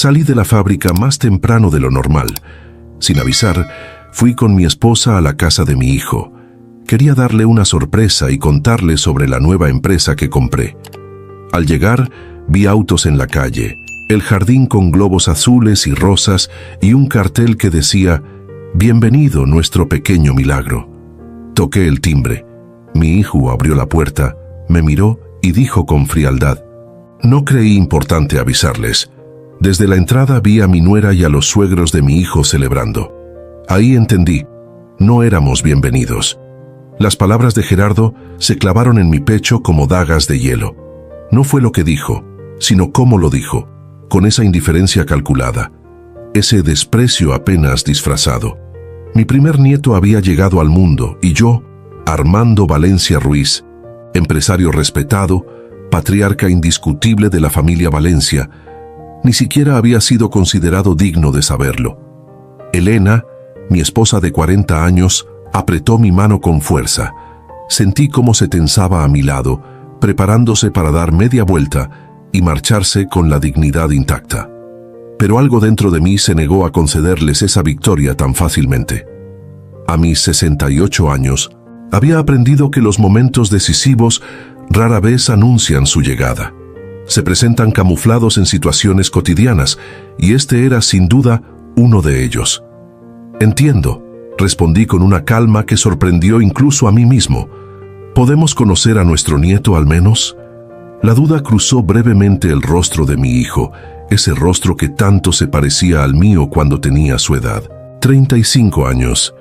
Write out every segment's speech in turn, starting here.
Salí de la fábrica más temprano de lo normal. Sin avisar, fui con mi esposa a la casa de mi hijo. Quería darle una sorpresa y contarle sobre la nueva empresa que compré. Al llegar, vi autos en la calle, el jardín con globos azules y rosas y un cartel que decía: «Bienvenido, nuestro pequeño milagro». Toqué el timbre. Mi hijo abrió la puerta, me miró y dijo con frialdad: «No creí importante avisarles». Desde la entrada vi a mi nuera y a los suegros de mi hijo celebrando. Ahí entendí, no éramos bienvenidos. Las palabras de Gerardo se clavaron en mi pecho como dagas de hielo. No fue lo que dijo, sino cómo lo dijo, con esa indiferencia calculada, ese desprecio apenas disfrazado. Mi primer nieto había llegado al mundo y yo, Armando Valencia Ruiz, empresario respetado, patriarca indiscutible de la familia Valencia, ni siquiera había sido considerado digno de saberlo. Elena, mi esposa de 40 años, apretó mi mano con fuerza. Sentí cómo se tensaba a mi lado, preparándose para dar media vuelta y marcharse con la dignidad intacta. Pero algo dentro de mí se negó a concederles esa victoria tan fácilmente. A mis 68 años, había aprendido que los momentos decisivos rara vez anuncian su llegada. Se presentan camuflados en situaciones cotidianas, y este era sin duda uno de ellos. «Entiendo», respondí con una calma que sorprendió incluso a mí mismo. «¿Podemos conocer a nuestro nieto al menos?» La duda cruzó brevemente el rostro de mi hijo, ese rostro que tanto se parecía al mío cuando tenía su edad, 35 años,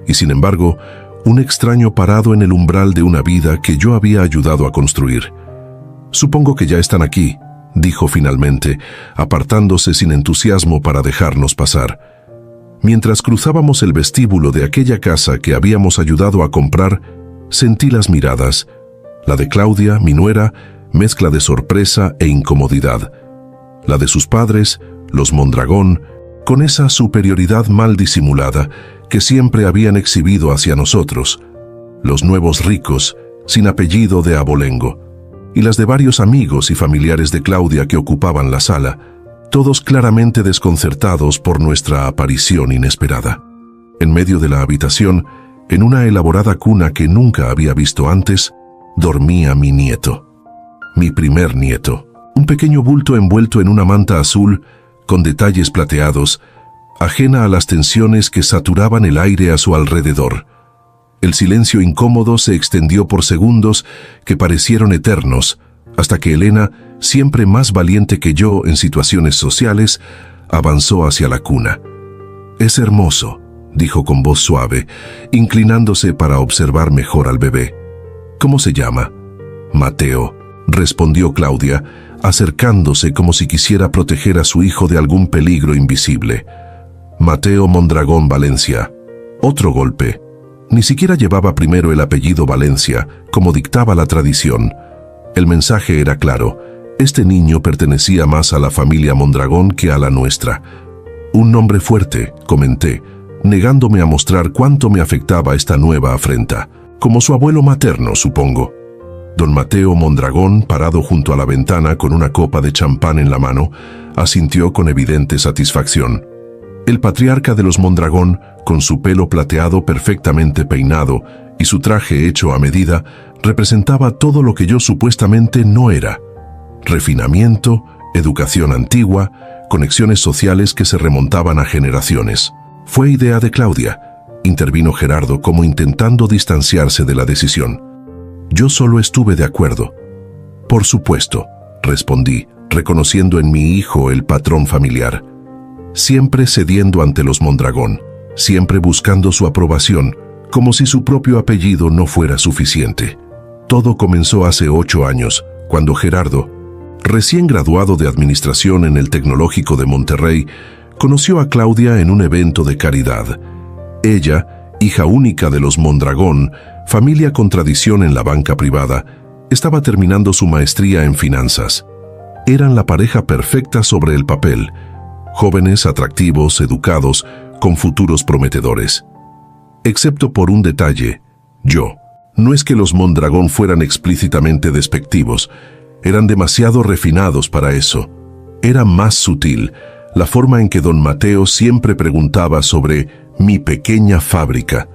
y sin embargo, un extraño parado en el umbral de una vida que yo había ayudado a construir. «Supongo que ya están aquí», dijo finalmente, apartándose sin entusiasmo para dejarnos pasar. Mientras cruzábamos el vestíbulo de aquella casa que habíamos ayudado a comprar, sentí las miradas, la de Claudia, mi nuera, mezcla de sorpresa e incomodidad, la de sus padres, los Mondragón, con esa superioridad mal disimulada que siempre habían exhibido hacia nosotros, los nuevos ricos, sin apellido de abolengo, y las de varios amigos y familiares de Claudia que ocupaban la sala, todos claramente desconcertados por nuestra aparición inesperada. En medio de la habitación, en una elaborada cuna que nunca había visto antes, dormía mi nieto. Mi primer nieto, un pequeño bulto envuelto en una manta azul, con detalles plateados, ajena a las tensiones que saturaban el aire a su alrededor. El silencio incómodo se extendió por segundos que parecieron eternos, hasta que Elena, siempre más valiente que yo en situaciones sociales, avanzó hacia la cuna. «Es hermoso», dijo con voz suave, inclinándose para observar mejor al bebé. «¿Cómo se llama?» «Mateo», respondió Claudia, acercándose como si quisiera proteger a su hijo de algún peligro invisible. «Mateo Mondragón Valencia». Otro golpe. Ni siquiera llevaba primero el apellido Valencia, como dictaba la tradición. El mensaje era claro: este niño pertenecía más a la familia Mondragón que a la nuestra. «Un nombre fuerte», comenté, negándome a mostrar cuánto me afectaba esta nueva afrenta. «Como su abuelo materno, supongo». Don Mateo Mondragón, parado junto a la ventana con una copa de champán en la mano, asintió con evidente satisfacción. El patriarca de los Mondragón, con su pelo plateado perfectamente peinado y su traje hecho a medida, representaba todo lo que yo supuestamente no era: refinamiento, educación antigua, conexiones sociales que se remontaban a generaciones. «Fue idea de Claudia», intervino Gerardo como intentando distanciarse de la decisión. «Yo solo estuve de acuerdo». «Por supuesto», respondí, reconociendo en mi hijo el patrón familiar. Siempre cediendo ante los Mondragón, siempre buscando su aprobación, como si su propio apellido no fuera suficiente. Todo comenzó hace 8 años, cuando Gerardo, recién graduado de Administración en el Tecnológico de Monterrey, conoció a Claudia en un evento de caridad. Ella, hija única de los Mondragón, familia con tradición en la banca privada, estaba terminando su maestría en finanzas. Eran la pareja perfecta sobre el papel: jóvenes, atractivos, educados, con futuros prometedores. Excepto por un detalle: yo. No es que los Mondragón fueran explícitamente despectivos, eran demasiado refinados para eso. Era más sutil, la forma en que don Mateo siempre preguntaba sobre mi pequeña fábrica,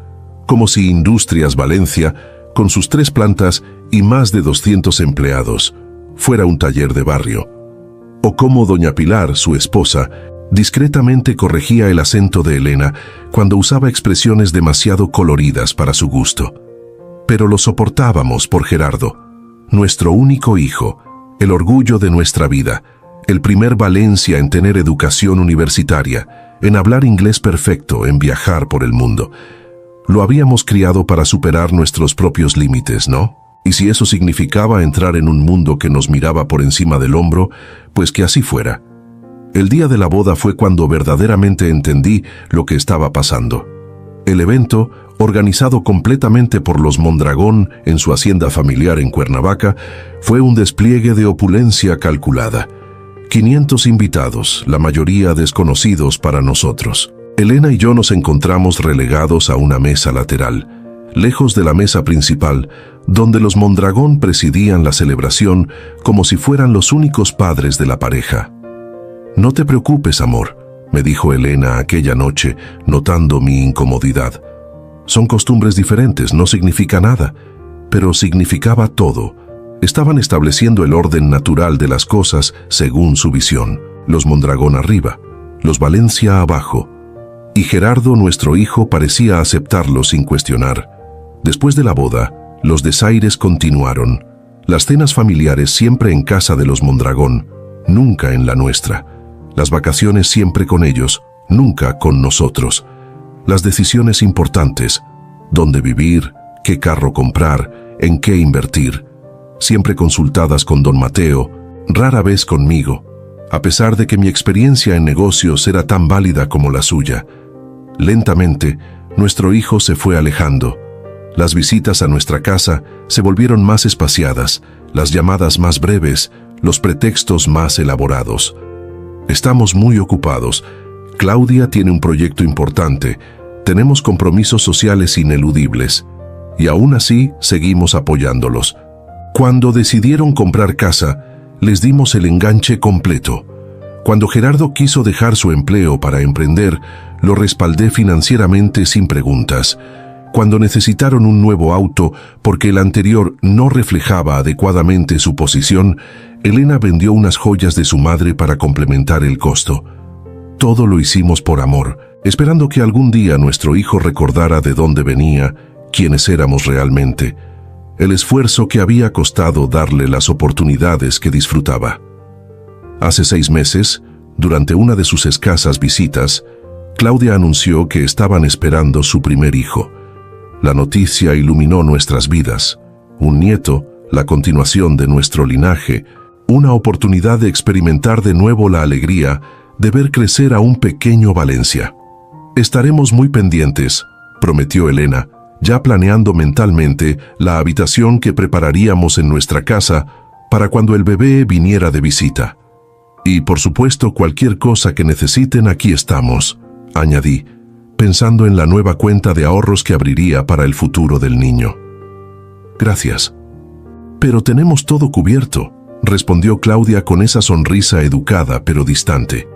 como si Industrias Valencia, con sus 3 plantas y más de 200 empleados, fuera un taller de barrio. O cómo doña Pilar, su esposa, discretamente corregía el acento de Elena cuando usaba expresiones demasiado coloridas para su gusto. Pero lo soportábamos por Gerardo, nuestro único hijo, el orgullo de nuestra vida, el primer Valencia en tener educación universitaria, en hablar inglés perfecto, en viajar por el mundo. Lo habíamos criado para superar nuestros propios límites, ¿no? Y si eso significaba entrar en un mundo que nos miraba por encima del hombro, pues que así fuera. El día de la boda fue cuando verdaderamente entendí lo que estaba pasando. El evento, organizado completamente por los Mondragón en su hacienda familiar en Cuernavaca, fue un despliegue de opulencia calculada. 500 invitados, la mayoría desconocidos para nosotros. Elena y yo nos encontramos relegados a una mesa lateral, lejos de la mesa principal, donde los Mondragón presidían la celebración como si fueran los únicos padres de la pareja. «No te preocupes, amor», me dijo Elena aquella noche, notando mi incomodidad. «Son costumbres diferentes, no significa nada», pero significaba todo. Estaban estableciendo el orden natural de las cosas según su visión. Los Mondragón arriba, los Valencia abajo. Y Gerardo, nuestro hijo, parecía aceptarlo sin cuestionar. Después de la boda, los desaires continuaron. Las cenas familiares siempre en casa de los Mondragón, nunca en la nuestra. Las vacaciones siempre con ellos, nunca con nosotros. Las decisiones importantes, dónde vivir, qué carro comprar, en qué invertir, siempre consultadas con don Mateo, rara vez conmigo, a pesar de que mi experiencia en negocios era tan válida como la suya. Lentamente, nuestro hijo se fue alejando. Las visitas a nuestra casa se volvieron más espaciadas, las llamadas más breves, los pretextos más elaborados. Estamos muy ocupados. Claudia tiene un proyecto importante, tenemos compromisos sociales ineludibles, y aún así seguimos apoyándolos. Cuando decidieron comprar casa, les dimos el enganche completo. Cuando Gerardo quiso dejar su empleo para emprender, lo respaldé financieramente sin preguntas. Cuando necesitaron un nuevo auto porque el anterior no reflejaba adecuadamente su posición, Elena vendió unas joyas de su madre para complementar el costo. Todo lo hicimos por amor, esperando que algún día nuestro hijo recordara de dónde venía, quiénes éramos realmente, el esfuerzo que había costado darle las oportunidades que disfrutaba. Hace 6 meses, durante una de sus escasas visitas, Claudia anunció que estaban esperando su primer hijo. La noticia iluminó nuestras vidas. Un nieto, la continuación de nuestro linaje, una oportunidad de experimentar de nuevo la alegría de ver crecer a un pequeño Valencia. «Estaremos muy pendientes», prometió Elena, ya planeando mentalmente la habitación que prepararíamos en nuestra casa para cuando el bebé viniera de visita. «Y por supuesto cualquier cosa que necesiten, aquí estamos», añadí, pensando en la nueva cuenta de ahorros que abriría para el futuro del niño. «Gracias». «Pero tenemos todo cubierto», respondió Claudia con esa sonrisa educada pero distante.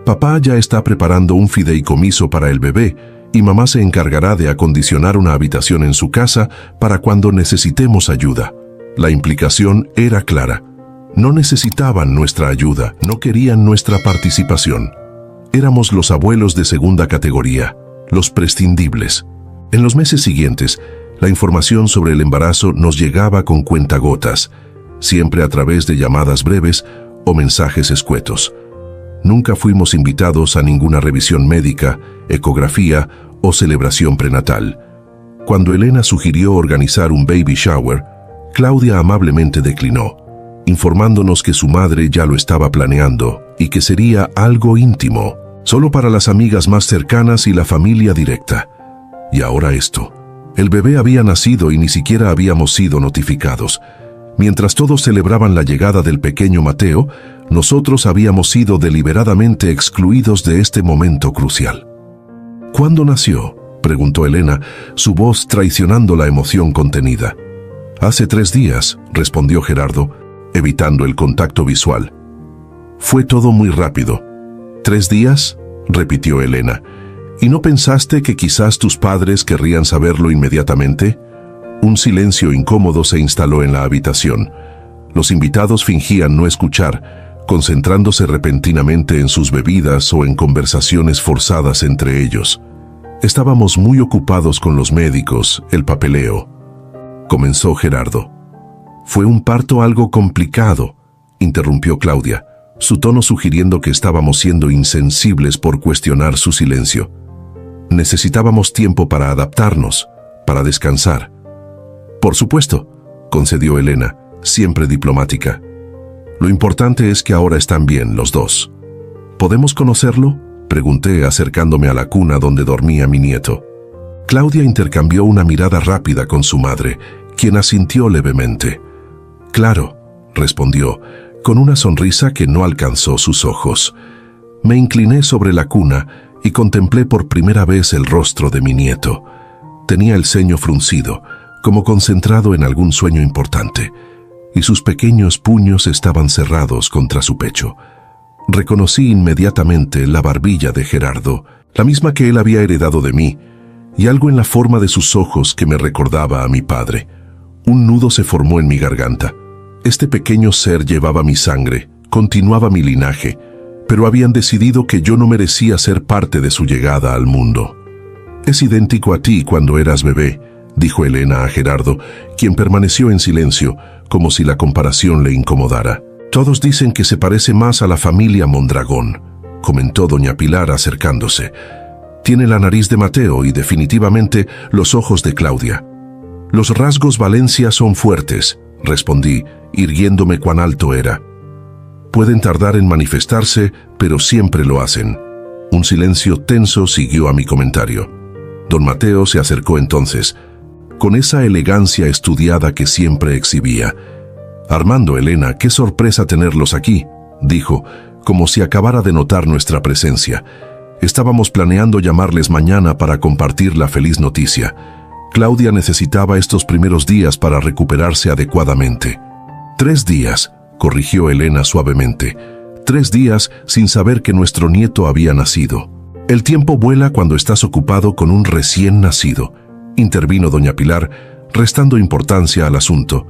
«Papá ya está preparando un fideicomiso para el bebé y mamá se encargará de acondicionar una habitación en su casa para cuando necesitemos ayuda». La implicación era clara. No necesitaban nuestra ayuda, no querían nuestra participación. Éramos los abuelos de segunda categoría, los prescindibles. En los meses siguientes, la información sobre el embarazo nos llegaba con cuentagotas, siempre a través de llamadas breves o mensajes escuetos. Nunca fuimos invitados a ninguna revisión médica, ecografía o celebración prenatal. Cuando Elena sugirió organizar un baby shower, Claudia amablemente declinó, informándonos que su madre ya lo estaba planeando y que sería algo íntimo, solo para las amigas más cercanas y la familia directa. Y ahora esto. El bebé había nacido y ni siquiera habíamos sido notificados. Mientras todos celebraban la llegada del pequeño Mateo, nosotros habíamos sido deliberadamente excluidos de este momento crucial. «¿Cuándo nació?», preguntó Elena, su voz traicionando la emoción contenida. «Hace 3 días», respondió Gerardo, evitando el contacto visual. Fue todo muy rápido. ¿3 días? Repitió Elena. ¿Y no pensaste que quizás tus padres querrían saberlo inmediatamente? Un silencio incómodo se instaló en la habitación. Los invitados fingían no escuchar, concentrándose repentinamente en sus bebidas o en conversaciones forzadas entre ellos. Estábamos muy ocupados con los médicos, el papeleo. Comenzó Gerardo. «Fue un parto algo complicado», interrumpió Claudia, su tono sugiriendo que estábamos siendo insensibles por cuestionar su silencio. Necesitábamos tiempo para adaptarnos, para descansar. «Por supuesto», concedió Elena, siempre diplomática. «Lo importante es que ahora están bien los dos». «¿Podemos conocerlo?», pregunté acercándome a la cuna donde dormía mi nieto. Claudia intercambió una mirada rápida con su madre, quien asintió levemente. «Claro», respondió, con una sonrisa que no alcanzó sus ojos. Me incliné sobre la cuna y contemplé por primera vez el rostro de mi nieto. Tenía el ceño fruncido, como concentrado en algún sueño importante, y sus pequeños puños estaban cerrados contra su pecho. Reconocí inmediatamente la barbilla de Gerardo, la misma que él había heredado de mí, y algo en la forma de sus ojos que me recordaba a mi padre. Un nudo se formó en mi garganta. Este pequeño ser llevaba mi sangre, continuaba mi linaje, pero habían decidido que yo no merecía ser parte de su llegada al mundo. «Es idéntico a ti cuando eras bebé», dijo Elena a Gerardo, quien permaneció en silencio, como si la comparación le incomodara. «Todos dicen que se parece más a la familia Mondragón», comentó doña Pilar acercándose. «Tiene la nariz de Mateo y definitivamente los ojos de Claudia». «Los rasgos Valencia son fuertes», respondí, irguiéndome cuán alto era. «Pueden tardar en manifestarse, pero siempre lo hacen». Un silencio tenso siguió a mi comentario. Don Mateo se acercó entonces, con esa elegancia estudiada que siempre exhibía. «Armando, Elena, qué sorpresa tenerlos aquí», dijo, como si acabara de notar nuestra presencia. «Estábamos planeando llamarles mañana para compartir la feliz noticia. Claudia necesitaba estos primeros días para recuperarse adecuadamente». «3 días», corrigió Elena suavemente. «3 días sin saber que nuestro nieto había nacido». «El tiempo vuela cuando estás ocupado con un recién nacido», intervino doña Pilar, restando importancia al asunto.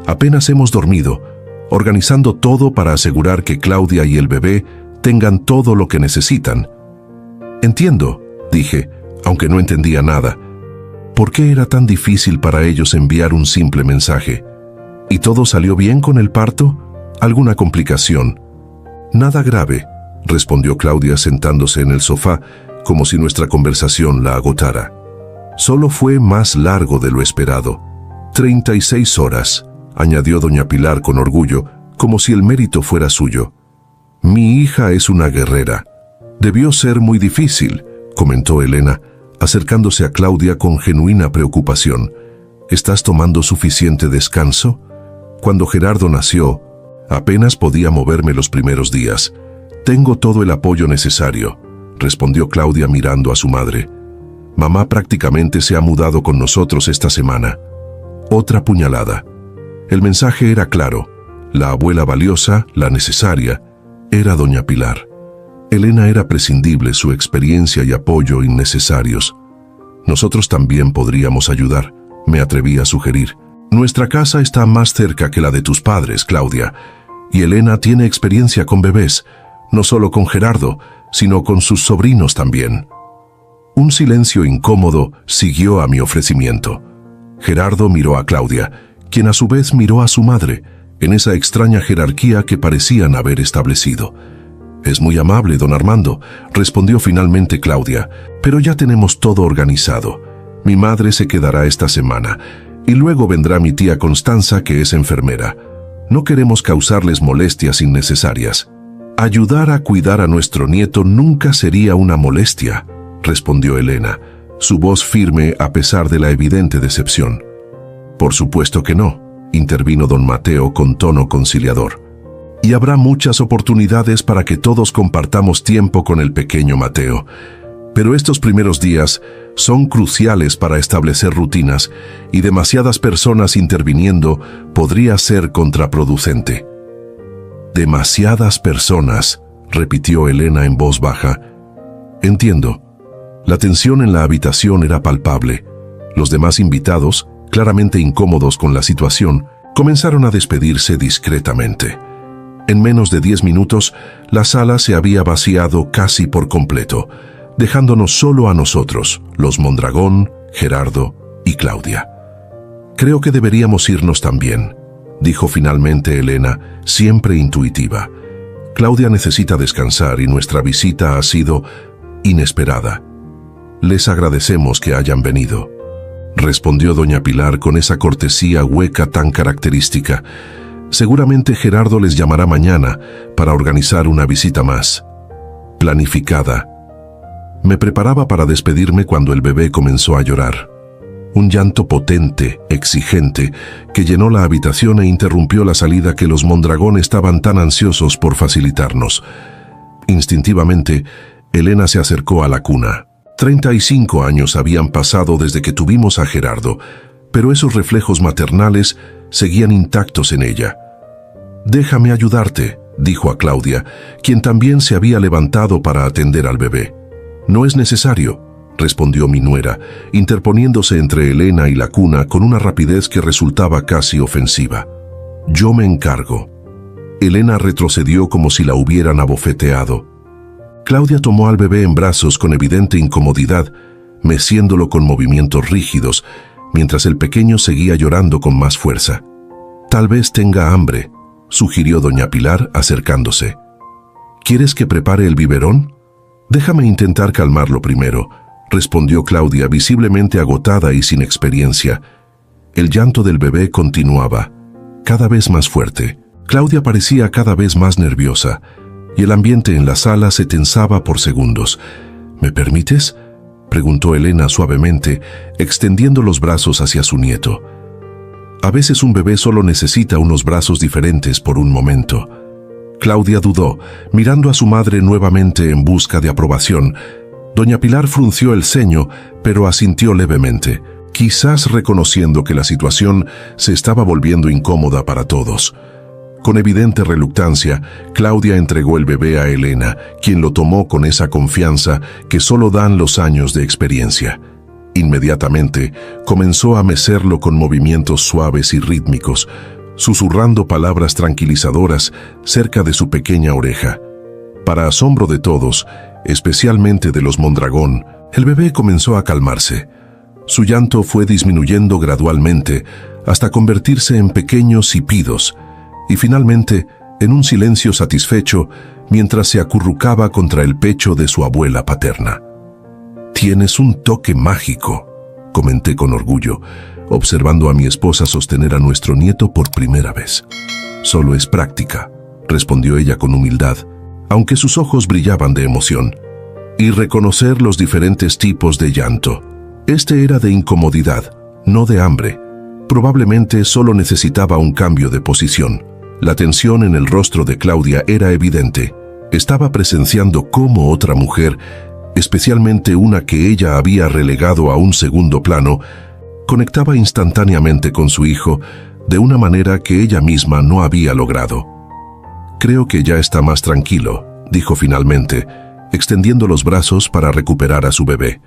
«Apenas hemos dormido, organizando todo para asegurar que Claudia y el bebé tengan todo lo que necesitan». «Entiendo», dije, aunque no entendía nada. ¿Por qué era tan difícil para ellos enviar un simple mensaje? ¿Y todo salió bien con el parto? ¿Alguna complicación? «Nada grave», respondió Claudia sentándose en el sofá, como si nuestra conversación la agotara. «Solo fue más largo de lo esperado. 36 horas», añadió doña Pilar con orgullo, como si el mérito fuera suyo. «Mi hija es una guerrera». «Debió ser muy difícil», comentó Elena, acercándose a Claudia con genuina preocupación. «¿Estás tomando suficiente descanso?» Cuando Gerardo nació, apenas podía moverme los primeros días. «Tengo todo el apoyo necesario», respondió Claudia mirando a su madre. «Mamá prácticamente se ha mudado con nosotros esta semana». Otra puñalada. El mensaje era claro. La abuela valiosa, la necesaria, era doña Pilar. Elena era prescindible, su experiencia y apoyo innecesarios. «Nosotros también podríamos ayudar», me atreví a sugerir. «Nuestra casa está más cerca que la de tus padres, Claudia, y Elena tiene experiencia con bebés, no solo con Gerardo, sino con sus sobrinos también». Un silencio incómodo siguió a mi ofrecimiento. Gerardo miró a Claudia, quien a su vez miró a su madre, en esa extraña jerarquía que parecían haber establecido. «Es muy amable, don Armando», respondió finalmente Claudia, «pero ya tenemos todo organizado. Mi madre se quedará esta semana, y luego vendrá mi tía Constanza, que es enfermera. No queremos causarles molestias innecesarias». «Ayudar a cuidar a nuestro nieto nunca sería una molestia», respondió Elena, su voz firme a pesar de la evidente decepción. «Por supuesto que no», intervino don Mateo con tono conciliador. «Y habrá muchas oportunidades para que todos compartamos tiempo con el pequeño Mateo. Pero estos primeros días son cruciales para establecer rutinas y demasiadas personas interviniendo podría ser contraproducente». «Demasiadas personas», repitió Elena en voz baja. Entiendo. La tensión en la habitación era palpable. Los demás invitados, claramente incómodos con la situación, comenzaron a despedirse discretamente. En menos de 10 minutos, la sala se había vaciado casi por completo, dejándonos solo a nosotros, los Mondragón, Gerardo y Claudia. Creo que deberíamos irnos también, dijo finalmente Elena, siempre intuitiva. Claudia necesita descansar y nuestra visita ha sido inesperada. Les agradecemos que hayan venido, respondió doña Pilar con esa cortesía hueca tan característica. Seguramente Gerardo les llamará mañana para organizar una visita más. Planificada. Me preparaba para despedirme cuando el bebé comenzó a llorar. Un llanto potente, exigente, que llenó la habitación e interrumpió la salida que los Mondragón estaban tan ansiosos por facilitarnos. Instintivamente, Elena se acercó a la cuna. 35 años habían pasado desde que tuvimos a Gerardo, pero esos reflejos maternales seguían intactos en ella. «Déjame ayudarte», dijo a Claudia, quien también se había levantado para atender al bebé. «No es necesario», respondió mi nuera, interponiéndose entre Elena y la cuna con una rapidez que resultaba casi ofensiva. «Yo me encargo». Elena retrocedió como si la hubieran abofeteado. Claudia tomó al bebé en brazos con evidente incomodidad, meciéndolo con movimientos rígidos, mientras el pequeño seguía llorando con más fuerza. «Tal vez tenga hambre», sugirió doña Pilar acercándose. «¿Quieres que prepare el biberón?» «Déjame intentar calmarlo primero», respondió Claudia, visiblemente agotada y sin experiencia. El llanto del bebé continuaba, cada vez más fuerte. Claudia parecía cada vez más nerviosa, y el ambiente en la sala se tensaba por segundos. «¿Me permites?», preguntó Elena suavemente, extendiendo los brazos hacia su nieto. A veces un bebé solo necesita unos brazos diferentes por un momento. Claudia dudó, mirando a su madre nuevamente en busca de aprobación. Doña Pilar frunció el ceño, pero asintió levemente, quizás reconociendo que la situación se estaba volviendo incómoda para todos. Con evidente reluctancia, Claudia entregó el bebé a Elena, quien lo tomó con esa confianza que solo dan los años de experiencia. Inmediatamente, comenzó a mecerlo con movimientos suaves y rítmicos, susurrando palabras tranquilizadoras cerca de su pequeña oreja. Para asombro de todos, especialmente de los Mondragón, el bebé comenzó a calmarse. Su llanto fue disminuyendo gradualmente hasta convertirse en pequeños sipidos y finalmente en un silencio satisfecho mientras se acurrucaba contra el pecho de su abuela paterna. «Tienes un toque mágico», comenté con orgullo, observando a mi esposa sostener a nuestro nieto por primera vez. «Solo es práctica», respondió ella con humildad, aunque sus ojos brillaban de emoción. «Y reconocer los diferentes tipos de llanto. Este era de incomodidad, no de hambre. Probablemente solo necesitaba un cambio de posición». La tensión en el rostro de Claudia era evidente. Estaba presenciando cómo otra mujer, especialmente una que ella había relegado a un segundo plano, conectaba instantáneamente con su hijo de una manera que ella misma no había logrado. «Creo que ya está más tranquilo», dijo finalmente, extendiendo los brazos para recuperar a su bebé.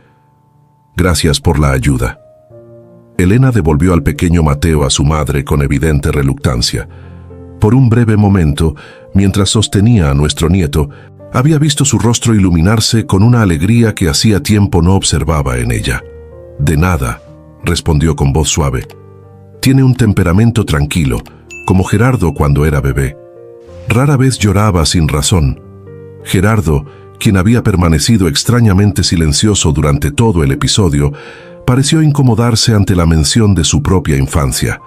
«Gracias por la ayuda». Elena devolvió al pequeño Mateo a su madre con evidente reluctancia. Por un breve momento, mientras sostenía a nuestro nieto, había visto su rostro iluminarse con una alegría que hacía tiempo no observaba en ella. «De nada», respondió con voz suave. «Tiene un temperamento tranquilo, como Gerardo cuando era bebé. Rara vez lloraba sin razón. Gerardo, quien había permanecido extrañamente silencioso durante todo el episodio, pareció incomodarse ante la mención de su propia infancia.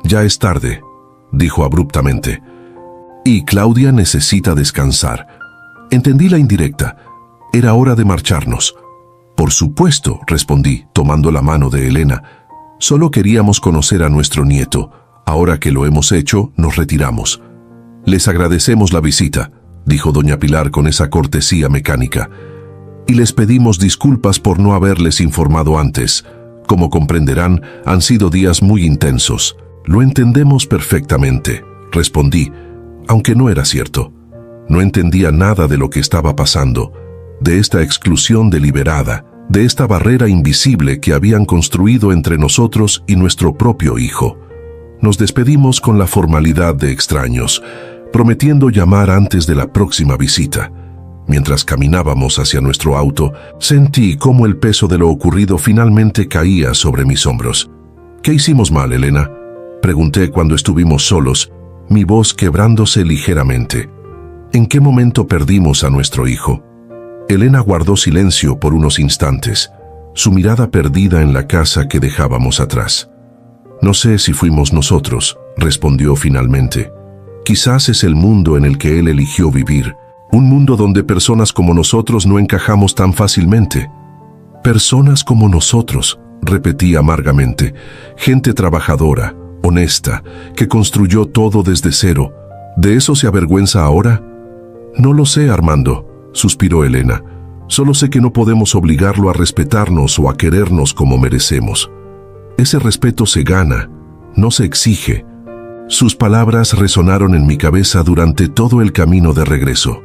«Ya es tarde», dijo abruptamente. «Y Claudia necesita descansar». Entendí la indirecta. Era hora de marcharnos. «Por supuesto», respondí, tomando la mano de Elena. «Solo queríamos conocer a nuestro nieto. Ahora que lo hemos hecho, nos retiramos». «Les agradecemos la visita», dijo doña Pilar con esa cortesía mecánica. «Y les pedimos disculpas por no haberles informado antes. Como comprenderán, han sido días muy intensos». «Lo entendemos perfectamente», respondí, aunque no era cierto. No entendía nada de lo que estaba pasando, de esta exclusión deliberada, de esta barrera invisible que habían construido entre nosotros y nuestro propio hijo. Nos despedimos con la formalidad de extraños, prometiendo llamar antes de la próxima visita. Mientras caminábamos hacia nuestro auto, sentí cómo el peso de lo ocurrido finalmente caía sobre mis hombros. «¿Qué hicimos mal, Elena?», pregunté cuando estuvimos solos, mi voz quebrándose ligeramente. «¿En qué momento perdimos a nuestro hijo?». Elena guardó silencio por unos instantes, su mirada perdida en la casa que dejábamos atrás. «No sé si fuimos nosotros», respondió finalmente. «Quizás es el mundo en el que él eligió vivir, un mundo donde personas como nosotros no encajamos tan fácilmente». «Personas como nosotros», repetí amargamente, «gente trabajadora, honesta, que construyó todo desde cero. ¿De eso se avergüenza ahora?». «No lo sé, Armando», suspiró Elena. «Solo sé que no podemos obligarlo a respetarnos o a querernos como merecemos. Ese respeto se gana, no se exige». Sus palabras resonaron en mi cabeza durante todo el camino de regreso.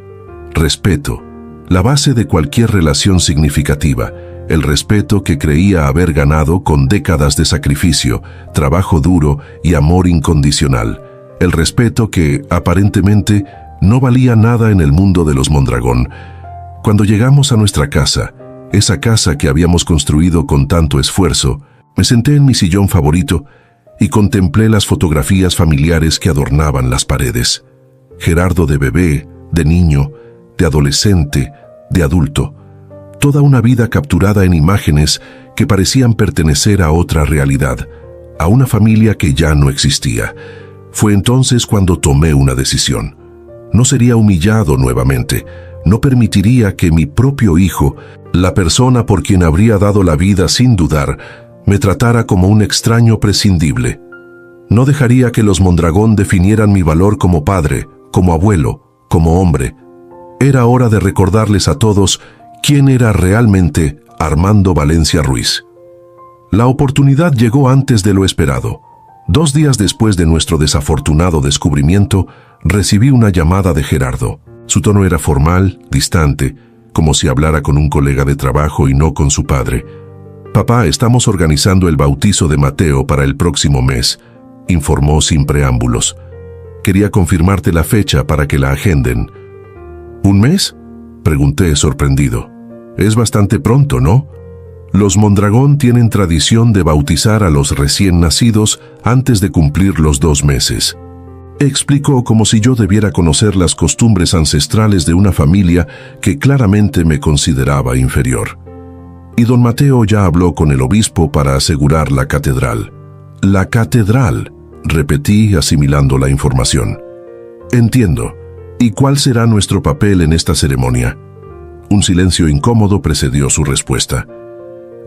Respeto, la base de cualquier relación significativa, el respeto que creía haber ganado con décadas de sacrificio, trabajo duro y amor incondicional. El respeto que, aparentemente, no valía nada en el mundo de los Mondragón. Cuando llegamos a nuestra casa, esa casa que habíamos construido con tanto esfuerzo, me senté en mi sillón favorito y contemplé las fotografías familiares que adornaban las paredes. Gerardo de bebé, de niño, de adolescente, de adulto. Toda una vida capturada en imágenes que parecían pertenecer a otra realidad, a una familia que ya no existía. Fue entonces cuando tomé una decisión. No sería humillado nuevamente. No permitiría que mi propio hijo, la persona por quien habría dado la vida sin dudar, me tratara como un extraño prescindible. No dejaría que los Mondragón definieran mi valor como padre, como abuelo, como hombre. Era hora de recordarles a todos quién era realmente Armando Valencia Ruiz. La oportunidad llegó antes de lo esperado. 2 días después de nuestro desafortunado descubrimiento, recibí una llamada de Gerardo. Su tono era formal, distante, como si hablara con un colega de trabajo y no con su padre. «Papá, estamos organizando el bautizo de Mateo para el próximo mes», informó sin preámbulos. «Quería confirmarte la fecha para que la agenden». «¿Un mes?», pregunté sorprendido. «Es bastante pronto, ¿no? Los Mondragón tienen tradición de bautizar a los recién nacidos antes de cumplir los 2 meses». Explicó como si yo debiera conocer las costumbres ancestrales de una familia que claramente me consideraba inferior. «Y don Mateo ya habló con el obispo para asegurar la catedral». «La catedral», repetí asimilando la información. «Entiendo. ¿Y cuál será nuestro papel en esta ceremonia?». Un silencio incómodo precedió su respuesta.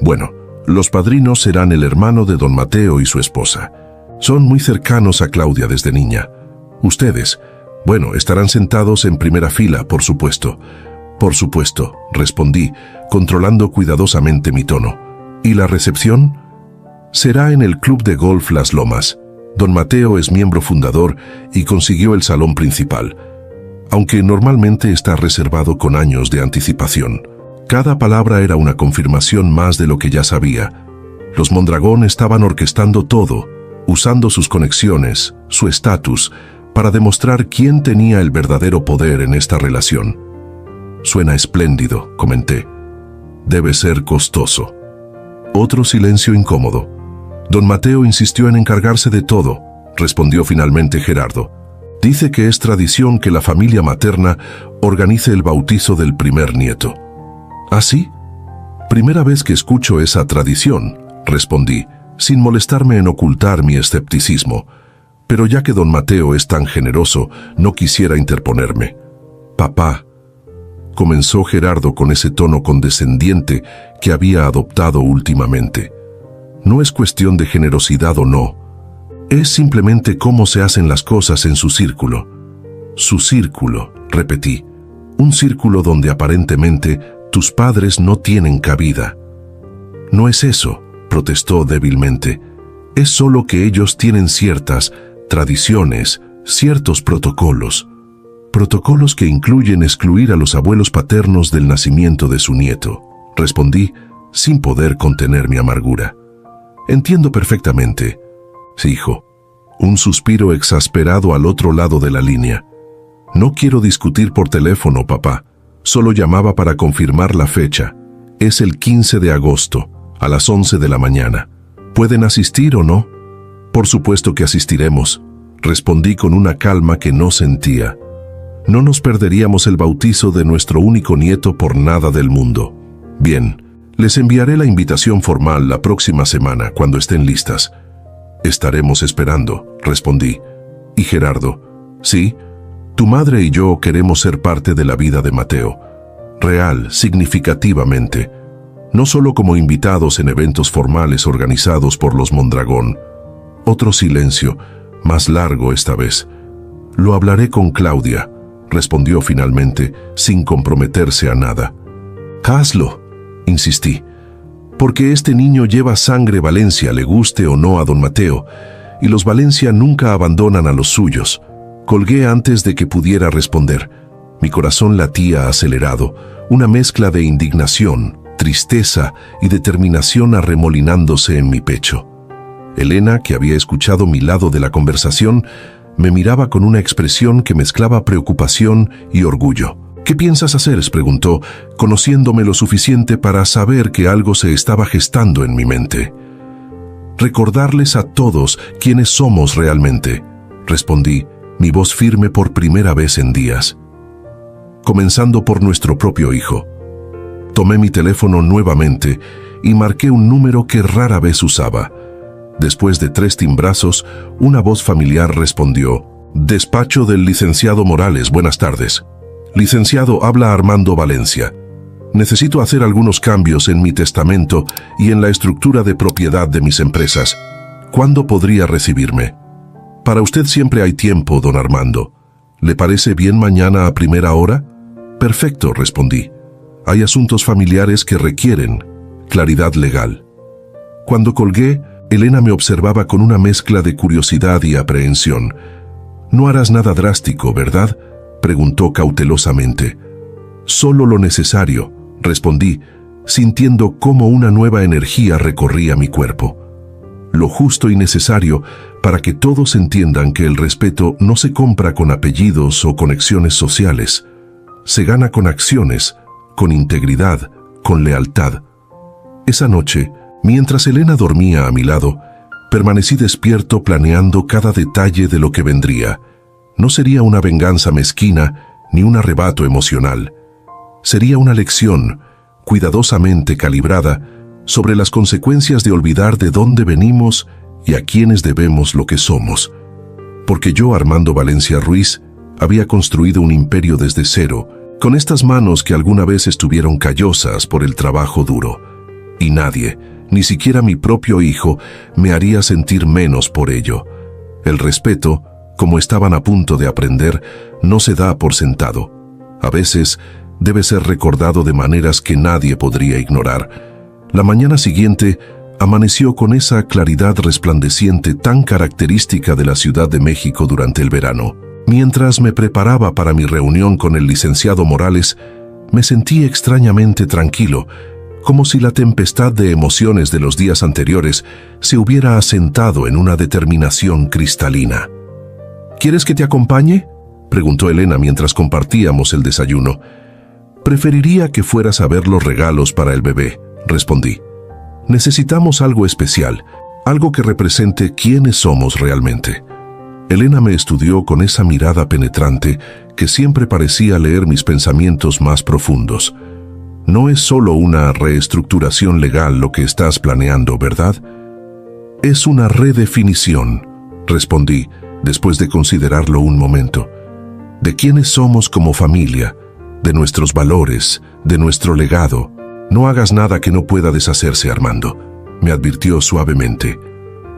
«Bueno, los padrinos serán el hermano de don Mateo y su esposa. Son muy cercanos a Claudia desde niña. Ustedes, bueno, estarán sentados en primera fila, por supuesto». «Por supuesto», respondí, controlando cuidadosamente mi tono. «¿Y la recepción?». «Será en el Club de Golf Las Lomas. Don Mateo es miembro fundador y consiguió el salón principal, aunque normalmente está reservado con años de anticipación». Cada palabra era una confirmación más de lo que ya sabía. Los Mondragón estaban orquestando todo, usando sus conexiones, su estatus, para demostrar quién tenía el verdadero poder en esta relación. «Suena espléndido», comenté. «Debe ser costoso». Otro silencio incómodo. «Don Mateo insistió en encargarse de todo», respondió finalmente Gerardo. «Dice que es tradición que la familia materna organice el bautizo del primer nieto». «¿Ah, sí?». «Primera vez que escucho esa tradición», respondí, sin molestarme en ocultar mi escepticismo. Pero ya que don Mateo es tan generoso, no quisiera interponerme. «Papá», comenzó Gerardo con ese tono condescendiente que había adoptado últimamente. «No es cuestión de generosidad o no. Es simplemente cómo se hacen las cosas en su círculo». «Su círculo», repetí. «Un círculo donde aparentemente tus padres no tienen cabida». «No es eso», protestó débilmente. «Es solo que ellos tienen ciertas tradiciones, ciertos protocolos». Protocolos que incluyen excluir a los abuelos paternos del nacimiento de su nieto, respondí, sin poder contener mi amargura. Entiendo perfectamente. Sí, hijo. Un suspiro exasperado al otro lado de la línea. No quiero discutir por teléfono, papá. Solo llamaba para confirmar la fecha. Es el 15 de agosto, a las 11 de la mañana. ¿Pueden asistir o no? Por supuesto que asistiremos, respondí con una calma que no sentía. No nos perderíamos el bautizo de nuestro único nieto por nada del mundo. Bien, les enviaré la invitación formal la próxima semana cuando estén listas. Estaremos esperando, respondí. ¿Y Gerardo? Sí, tu madre y yo queremos ser parte de la vida de Mateo. Real, significativamente. No solo como invitados en eventos formales organizados por los Mondragón. Otro silencio, más largo esta vez. Lo hablaré con Claudia, respondió finalmente, sin comprometerse a nada. Hazlo, insistí, porque este niño lleva sangre Valencia, le guste o no a don Mateo, y los Valencia nunca abandonan a los suyos. Colgué antes de que pudiera responder. Mi corazón latía acelerado, una mezcla de indignación, tristeza y determinación arremolinándose en mi pecho. Elena, que había escuchado mi lado de la conversación, me miraba con una expresión que mezclaba preocupación y orgullo. ¿Qué piensas hacer?, preguntó, conociéndome lo suficiente para saber que algo se estaba gestando en mi mente. Recordarles a todos quiénes somos realmente, respondí, mi voz firme por primera vez en días. Comenzando por nuestro propio hijo. Tomé mi teléfono nuevamente y marqué un número que rara vez usaba. Después de 3 timbrazos, una voz familiar respondió: «Despacho del licenciado Morales, buenas tardes. Licenciado, habla Armando Valencia. Necesito hacer algunos cambios en mi testamento y en la estructura de propiedad de mis empresas. ¿Cuándo podría recibirme?» «Para usted siempre hay tiempo, don Armando. ¿Le parece bien mañana a primera hora?» «Perfecto», respondí. «Hay asuntos familiares que requieren claridad legal». Cuando colgué, Elena me observaba con una mezcla de curiosidad y aprehensión. «No harás nada drástico, ¿verdad?», preguntó cautelosamente. «Solo lo necesario», respondí, sintiendo cómo una nueva energía recorría mi cuerpo. Lo justo y necesario para que todos entiendan que el respeto no se compra con apellidos o conexiones sociales. Se gana con acciones, con integridad, con lealtad. Esa noche, mientras Elena dormía a mi lado, permanecí despierto planeando cada detalle de lo que vendría. No sería una venganza mezquina ni un arrebato emocional. Sería una lección, cuidadosamente calibrada, sobre las consecuencias de olvidar de dónde venimos y a quiénes debemos lo que somos. Porque yo, Armando Valencia Ruiz, había construido un imperio desde cero, con estas manos que alguna vez estuvieron callosas por el trabajo duro. Y nadie, ni siquiera mi propio hijo, me haría sentir menos por ello. El respeto, como estaban a punto de aprender, no se da por sentado. A veces, debe ser recordado de maneras que nadie podría ignorar. La mañana siguiente amaneció con esa claridad resplandeciente tan característica de la Ciudad de México durante el verano. Mientras me preparaba para mi reunión con el licenciado Morales, me sentí extrañamente tranquilo, como si la tempestad de emociones de los días anteriores se hubiera asentado en una determinación cristalina. «¿Quieres que te acompañe?», preguntó Elena mientras compartíamos el desayuno. «Preferiría que fueras a ver los regalos para el bebé», respondí. «Necesitamos algo especial, algo que represente quiénes somos realmente». Elena me estudió con esa mirada penetrante que siempre parecía leer mis pensamientos más profundos. «No es solo una reestructuración legal lo que estás planeando, ¿verdad?». «Es una redefinición», respondí, después de considerarlo un momento. «De quiénes somos como familia, de nuestros valores, de nuestro legado. No hagas nada que no pueda deshacerse, Armando», me advirtió suavemente.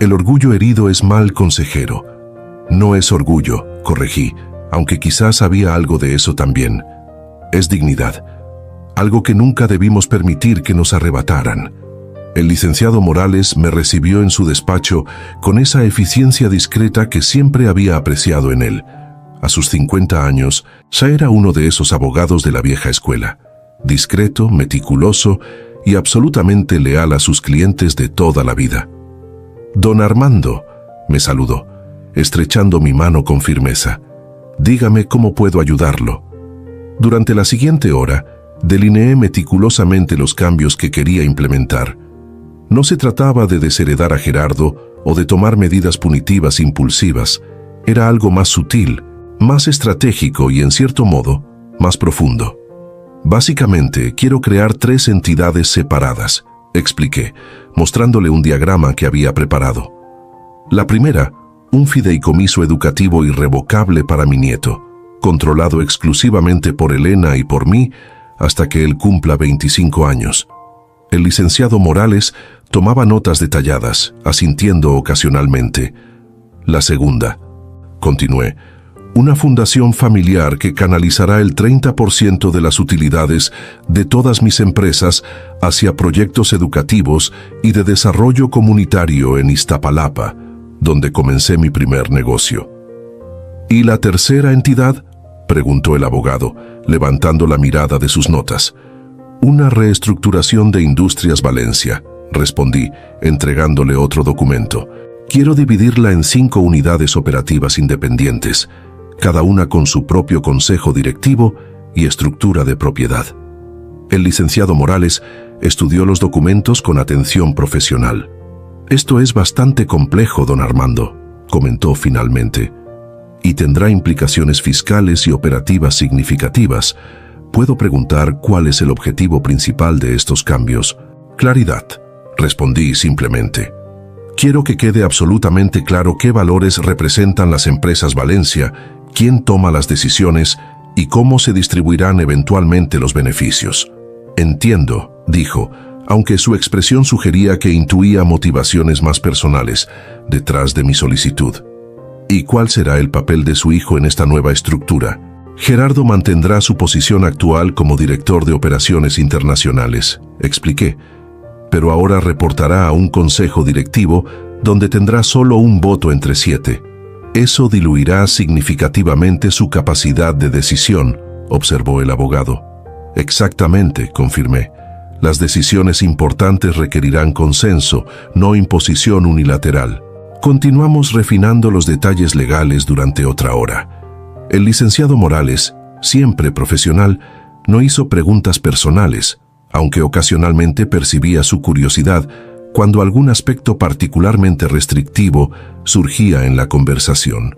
«El orgullo herido es mal consejero». «No es orgullo», corregí, aunque quizás había algo de eso también. «Es dignidad, algo que nunca debimos permitir que nos arrebataran». El licenciado Morales me recibió en su despacho con esa eficiencia discreta que siempre había apreciado en él. A sus 50 años, ya era uno de esos abogados de la vieja escuela, discreto, meticuloso y absolutamente leal a sus clientes de toda la vida. «Don Armando», me saludó, estrechando mi mano con firmeza. «Dígame cómo puedo ayudarlo». Durante la siguiente hora, delineé meticulosamente los cambios que quería implementar. No se trataba de desheredar a Gerardo o de tomar medidas punitivas impulsivas. Era algo más sutil, más estratégico y, en cierto modo, más profundo. «Básicamente, quiero crear 3 entidades separadas», expliqué, mostrándole un diagrama que había preparado. La primera, un fideicomiso educativo irrevocable para mi nieto, controlado exclusivamente por Elena y por mí hasta que él cumpla 25 años. El licenciado Morales tomaba notas detalladas, asintiendo ocasionalmente. La segunda, continué, una fundación familiar que canalizará el 30% de las utilidades de todas mis empresas hacia proyectos educativos y de desarrollo comunitario en Iztapalapa, donde comencé mi primer negocio. ¿Y la tercera entidad?, preguntó el abogado, levantando la mirada de sus notas. «Una reestructuración de Industrias Valencia», respondí, entregándole otro documento. «Quiero dividirla en 5 unidades operativas independientes, cada una con su propio consejo directivo y estructura de propiedad». El licenciado Morales estudió los documentos con atención profesional. «Esto es bastante complejo, don Armando», comentó finalmente, «y tendrá implicaciones fiscales y operativas significativas. ¿Puedo preguntar cuál es el objetivo principal de estos cambios?» «Claridad», respondí simplemente. «Quiero que quede absolutamente claro qué valores representan las empresas Valencia, quién toma las decisiones y cómo se distribuirán eventualmente los beneficios». «Entiendo», dijo, aunque su expresión sugería que intuía motivaciones más personales detrás de mi solicitud. «¿Y cuál será el papel de su hijo en esta nueva estructura?» «Gerardo mantendrá su posición actual como director de operaciones internacionales», expliqué, «pero ahora reportará a un consejo directivo donde tendrá solo un voto entre 7. Eso diluirá significativamente su capacidad de decisión», observó el abogado. «Exactamente», confirmé. «Las decisiones importantes requerirán consenso, no imposición unilateral». Continuamos refinando los detalles legales durante otra hora. El licenciado Morales, siempre profesional, no hizo preguntas personales, aunque ocasionalmente percibía su curiosidad cuando algún aspecto particularmente restrictivo surgía en la conversación.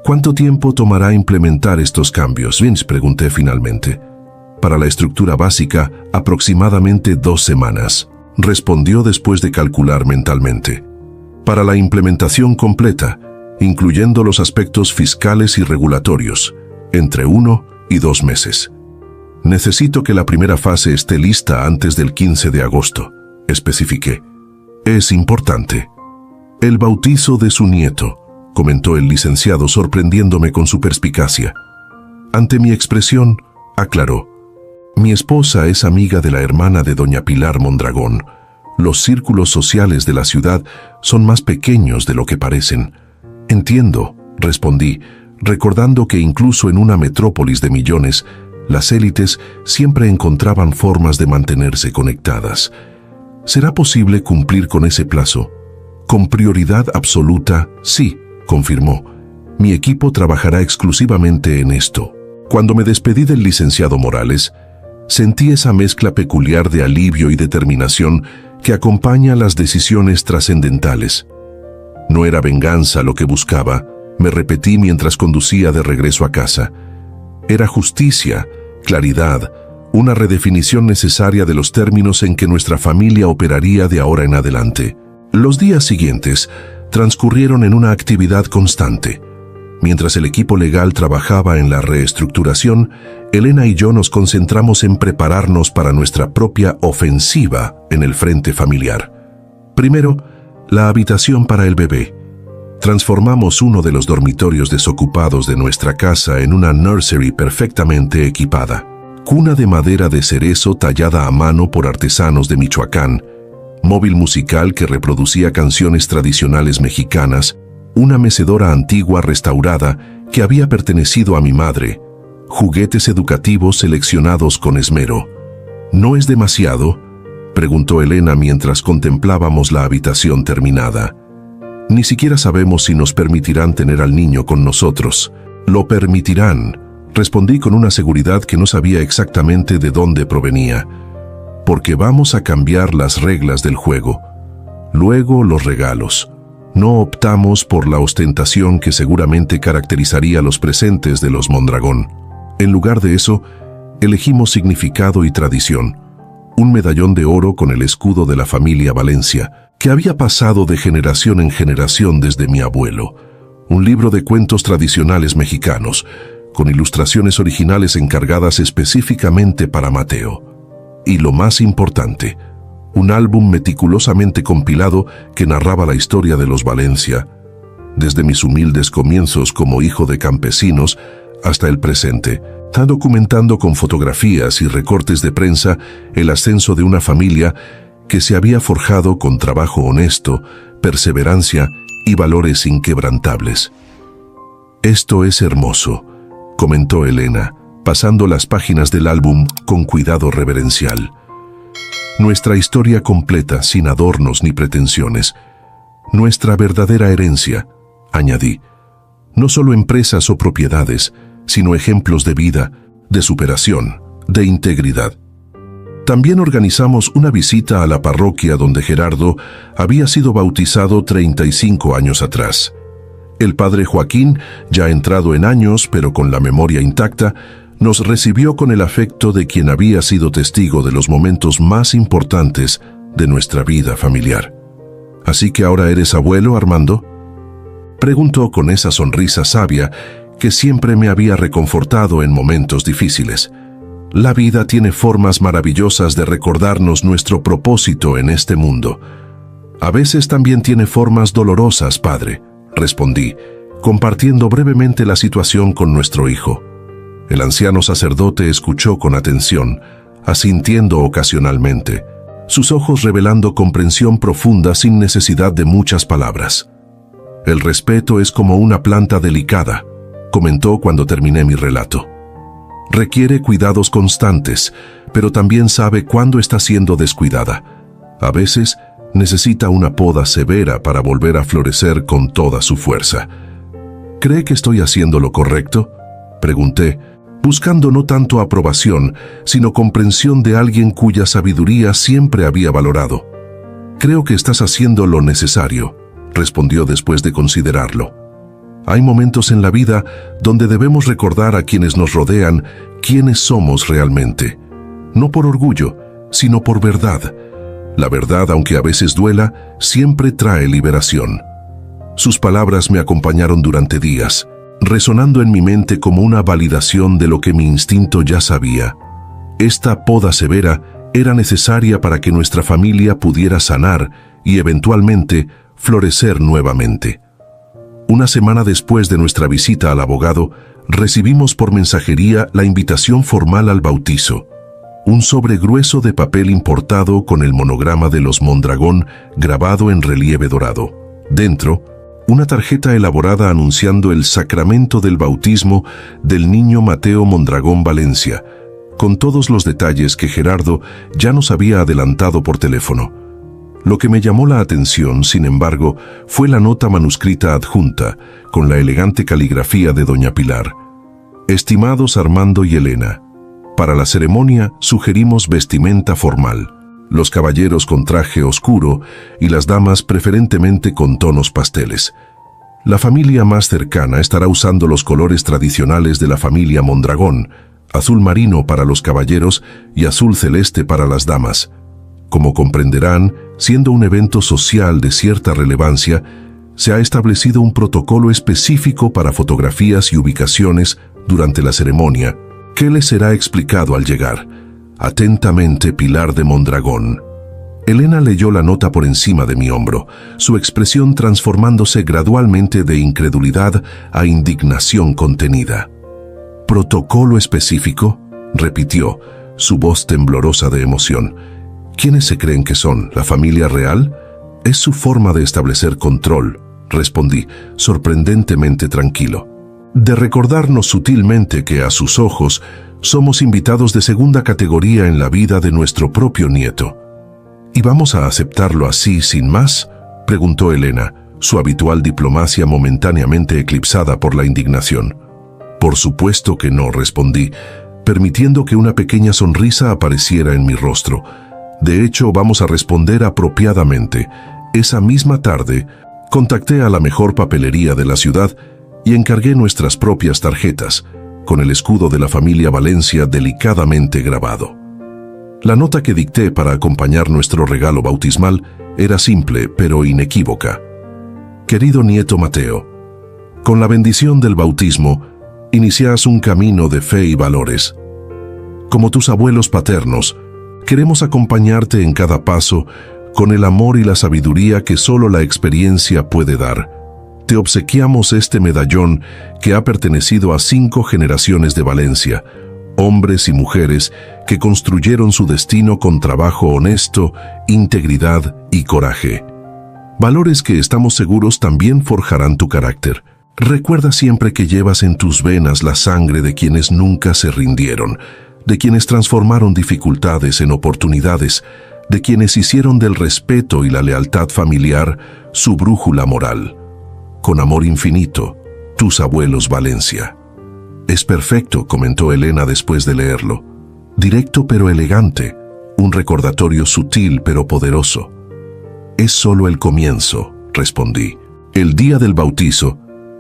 «¿Cuánto tiempo tomará implementar estos cambios, Vince?», pregunté finalmente. «Para la estructura básica, aproximadamente 2 semanas», respondió después de calcular mentalmente. «Para la implementación completa, incluyendo los aspectos fiscales y regulatorios, entre 1 y 2 meses. Necesito que la primera fase esté lista antes del 15 de agosto, especifiqué. «Es importante». «El bautizo de su nieto», comentó el licenciado, sorprendiéndome con su perspicacia. Ante mi expresión, aclaró: «Mi esposa es amiga de la hermana de doña Pilar Mondragón. Los círculos sociales de la ciudad son más pequeños de lo que parecen». «Entiendo», respondí, recordando que incluso en una metrópolis de millones, las élites siempre encontraban formas de mantenerse conectadas. «¿Será posible cumplir con ese plazo?» «Con prioridad absoluta, sí», confirmó. «Mi equipo trabajará exclusivamente en esto». Cuando me despedí del licenciado Morales, sentí esa mezcla peculiar de alivio y determinación que acompaña las decisiones trascendentales. No era venganza lo que buscaba, me repetí mientras conducía de regreso a casa. Era justicia, claridad, una redefinición necesaria de los términos en que nuestra familia operaría de ahora en adelante. Los días siguientes transcurrieron en una actividad constante. Mientras el equipo legal trabajaba en la reestructuración, Elena y yo nos concentramos en prepararnos para nuestra propia ofensiva en el frente familiar. Primero, la habitación para el bebé. Transformamos uno de los dormitorios desocupados de nuestra casa en una nursery perfectamente equipada. Cuna de madera de cerezo tallada a mano por artesanos de Michoacán, móvil musical que reproducía canciones tradicionales mexicanas, una mecedora antigua restaurada que había pertenecido a mi madre, juguetes educativos seleccionados con esmero. ¿No es demasiado?, preguntó Elena mientras contemplábamos la habitación terminada. Ni siquiera sabemos si nos permitirán tener al niño con nosotros. Lo permitirán, respondí con una seguridad que no sabía exactamente de dónde provenía. Porque vamos a cambiar las reglas del juego. Luego los regalos. No optamos por la ostentación que seguramente caracterizaría los presentes de los Mondragón. En lugar de eso, elegimos significado y tradición. Un medallón de oro con el escudo de la familia Valencia, que había pasado de generación en generación desde mi abuelo. Un libro de cuentos tradicionales mexicanos, con ilustraciones originales encargadas específicamente para Mateo. Y lo más importante, un álbum meticulosamente compilado que narraba la historia de los Valencia, desde mis humildes comienzos como hijo de campesinos hasta el presente, documentando con fotografías y recortes de prensa el ascenso de una familia que se había forjado con trabajo honesto, perseverancia y valores inquebrantables. «Esto es hermoso», comentó Elena, pasando las páginas del álbum con cuidado reverencial. «Nuestra historia completa, sin adornos ni pretensiones. Nuestra verdadera herencia», añadí. «No solo empresas o propiedades, sino ejemplos de vida, de superación, de integridad». También organizamos una visita a la parroquia donde Gerardo había sido bautizado 35 años atrás. El padre Joaquín, ya entrado en años pero con la memoria intacta, nos recibió con el afecto de quien había sido testigo de los momentos más importantes de nuestra vida familiar. «¿Así que ahora eres abuelo, Armando?», preguntó con esa sonrisa sabia que siempre me había reconfortado en momentos difíciles. «La vida tiene formas maravillosas de recordarnos nuestro propósito en este mundo. A veces también tiene formas dolorosas, padre», respondí, compartiendo brevemente la situación con nuestro hijo. El anciano sacerdote escuchó con atención, asintiendo ocasionalmente, sus ojos revelando comprensión profunda sin necesidad de muchas palabras. «El respeto es como una planta delicada», comentó cuando terminé mi relato. «Requiere cuidados constantes, pero también sabe cuándo está siendo descuidada. A veces necesita una poda severa para volver a florecer con toda su fuerza». «¿Cree que estoy haciendo lo correcto?», pregunté, buscando no tanto aprobación, sino comprensión de alguien cuya sabiduría siempre había valorado. «Creo que estás haciendo lo necesario», respondió después de considerarlo. «Hay momentos en la vida donde debemos recordar a quienes nos rodean quiénes somos realmente. No por orgullo, sino por verdad. La verdad, aunque a veces duela, siempre trae liberación». Sus palabras me acompañaron durante días, resonando en mi mente como una validación de lo que mi instinto ya sabía. Esta poda severa era necesaria para que nuestra familia pudiera sanar y eventualmente florecer nuevamente. Una semana después de nuestra visita al abogado, recibimos por mensajería la invitación formal al bautizo. Un sobre grueso de papel importado con el monograma de los Mondragón grabado en relieve dorado. Dentro, una tarjeta elaborada anunciando el sacramento del bautismo del niño Mateo Mondragón Valencia, con todos los detalles que Gerardo ya nos había adelantado por teléfono. Lo que me llamó la atención, sin embargo, fue la nota manuscrita adjunta, con la elegante caligrafía de doña Pilar. «Estimados Armando y Elena, para la ceremonia sugerimos vestimenta formal, los caballeros con traje oscuro y las damas preferentemente con tonos pasteles. La familia más cercana estará usando los colores tradicionales de la familia Mondragón, azul marino para los caballeros y azul celeste para las damas. Como comprenderán, siendo un evento social de cierta relevancia, se ha establecido un protocolo específico para fotografías y ubicaciones durante la ceremonia, que les será explicado al llegar. Atentamente, Pilar de Mondragón». Elena leyó la nota por encima de mi hombro, su expresión transformándose gradualmente de incredulidad a indignación contenida. «¿Protocolo específico?», repitió, su voz temblorosa de emoción. «¿Quiénes se creen que son? ¿La familia real? Es su forma de establecer control, respondí, sorprendentemente tranquilo. De recordarnos sutilmente que a sus ojos somos invitados de segunda categoría en la vida de nuestro propio nieto. ¿Y vamos a aceptarlo así sin más?, preguntó Elena, su habitual diplomacia momentáneamente eclipsada por la indignación. Por supuesto que no, respondí, permitiendo que una pequeña sonrisa apareciera en mi rostro. De hecho, vamos a responder apropiadamente. Esa misma tarde, contacté a la mejor papelería de la ciudad y encargué nuestras propias tarjetas, con el escudo de la familia Valencia delicadamente grabado. La nota que dicté para acompañar nuestro regalo bautismal era simple, pero inequívoca. Querido nieto Mateo, con la bendición del bautismo, inicias un camino de fe y valores. Como tus abuelos paternos, queremos acompañarte en cada paso con el amor y la sabiduría que solo la experiencia puede dar. Te obsequiamos este medallón que ha pertenecido a 5 generaciones de Valencia, hombres y mujeres que construyeron su destino con trabajo honesto, integridad y coraje. Valores que estamos seguros también forjarán tu carácter. Recuerda siempre que llevas en tus venas la sangre de quienes nunca se rindieron, de quienes transformaron dificultades en oportunidades, de quienes hicieron del respeto y la lealtad familiar su brújula moral. Con amor infinito, tus abuelos Valencia. Es perfecto, comentó Elena después de leerlo. Directo pero elegante, un recordatorio sutil pero poderoso. Es solo el comienzo, respondí. El día del bautizo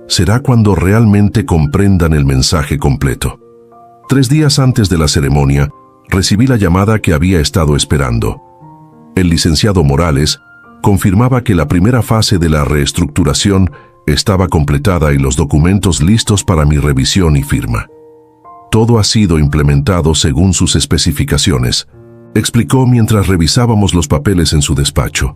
será cuando realmente comprendan el mensaje completo. 3 días antes de la ceremonia, recibí la llamada que había estado esperando. El licenciado Morales confirmaba que la primera fase de la reestructuración estaba completada y los documentos listos para mi revisión y firma. Todo ha sido implementado según sus especificaciones, explicó mientras revisábamos los papeles en su despacho.